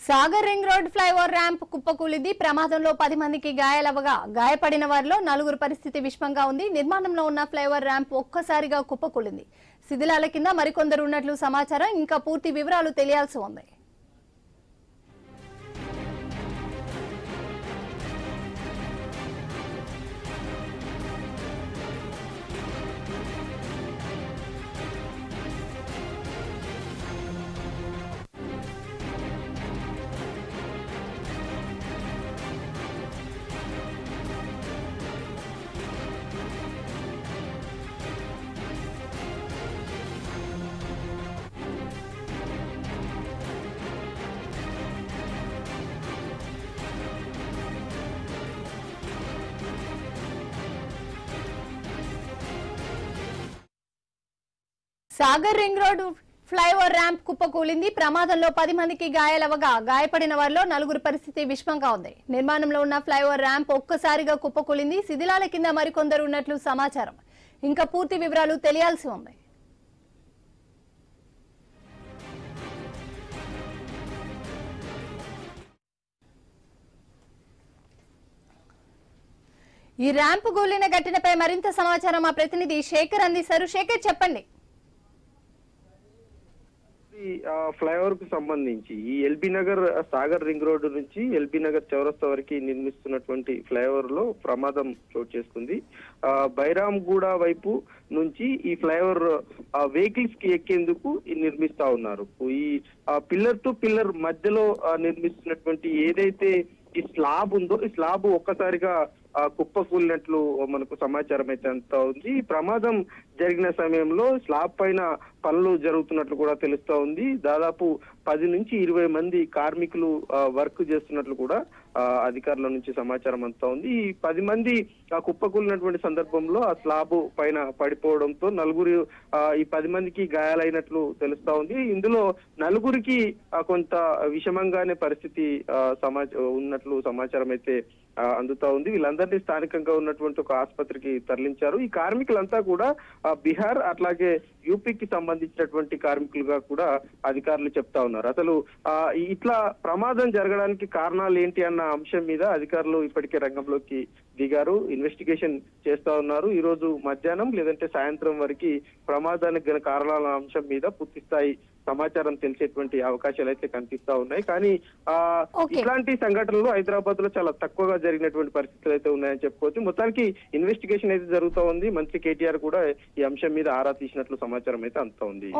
Sagar ring road flyover ramp కుప్పకూలింది. ప్రమాదంలో 10 మందికి గాయాలవగా గాయపడిన వారిలో 4 పరిస్థితి విషమంగా ఉంది. నిర్మాణంలో ఉన్న ఫ్లైఓవర్ ర్యాంప్ ఒక్కసారిగా కుప్పకూలింది. శిథిలాల కింద మరికొందరు ఉన్నట్లు సమాచారం. ఇంకా పూర్తి వివరాలు తెలియాల్సి ఉంది. Sagar ring road flyover ramp కుప్పకూలింది. ప్రమాదంలో 10 మందికి గాయాలవగా గాయపడిన వారిలో 4 పరిస్థితి విషమంగా ఉంది. నిర్మాణంలో ఉన్న ఫ్లైఓవర్ ర్యాంప్ ఒక్కసారిగా కుప్పకూలింది. శిథిలాల కింద మరికొందరు ఉన్నట్లు సమాచారం. ఇంకా పూర్తి వివరాలు తెలియాల్సి ఉంది. ఈ ర్యాంప్ కూలిన ఘటనపై మరింత సమాచారం మా ప్రతినిధి శేఖర్ అందిస్తారు. శేఖర్, చెప్పండి. ఫ్లైఓవర్ కు సంబంధించి ఈ LB Nagar Sagar ring road నుంచి ఎల్బీ నగర్ చౌరస్తా వరకు నిర్మిస్తున్నటువంటి ఫ్లైఓవర్ లో ప్రమాదం చోటు చేసుకుంది. బైరాంగూడ వైపు నుంచి ఈ ఫ్లైఓవర్ వెహికల్స్ కి ఎక్కేందుకు నిర్మిస్తా ఉన్నారు. ఈ పిల్లర్ టు పిల్లర్ మధ్యలో నిర్మిస్తున్నటువంటి ఏదైతే ఈ స్లాబ్ ఉందో ఈ స్లాబ్ ఒక్కసారిగా కుప్పకూలినట్లు మనకు సమాచారం అయితే అంతా ఉంది. ఈ ప్రమాదం జరిగిన సమయంలో స్లాబ్ పైన పనులు జరుగుతున్నట్లు కూడా తెలుస్తా ఉంది. దాదాపు 10 నుంచి 20 మంది కార్మికులు వర్క్ చేస్తున్నట్లు కూడా అధికారుల నుంచి సమాచారం అంతా ఉంది. ఈ 10 మంది కుప్పకూలినటువంటి సందర్భంలో ఆ స్లాబ్ పైన పడిపోవడంతో ఈ 10 మందికి గాయాలైనట్లు తెలుస్తా ఉంది. ఇందులో 4కి కొంత విషమంగానే పరిస్థితి ఉన్నట్లు సమాచారం అయితే అందుతా ఉంది. వీళ్ళందరినీ స్థానికంగా ఉన్నటువంటి ఒక ఆసుపత్రికి తరలించారు. ఈ కార్మికులంతా కూడా బీహార్ అట్లాగే యూపీకి సంబంధించినటువంటి కార్మికులుగా కూడా అధికారులు చెప్తా ఉన్నారు. అసలు ఇట్లా ప్రమాదం జరగడానికి కారణాలు ఏంటి అన్న అంశం మీద అధికారులు ఇప్పటికే రంగంలోకి దిగారు, ఇన్వెస్టిగేషన్ చేస్తా ఉన్నారు. ఈ రోజు మధ్యాహ్నం లేదంటే సాయంత్రం వరకు ప్రమాదానికి గల కారణాల అంశం మీద పూర్తి స్థాయి సమాచారం తెలిసేటువంటి అవకాశాలు అయితే కనిపిస్తా ఉన్నాయి. కానీ ఇట్లాంటి సంఘటనలు హైదరాబాద్ లో చాలా తక్కువగా జరిగినటువంటి పరిస్థితులు అయితే ఉన్నాయని చెప్పుకోవచ్చు. మొత్తానికి ఇన్వెస్టిగేషన్ అయితే జరుగుతూ ఉంది. మంత్రి కేటీఆర్ కూడా ఈ అంశం మీద ఆరా తీసినట్లు సమాచారం అయితే అందుతా ఉంది.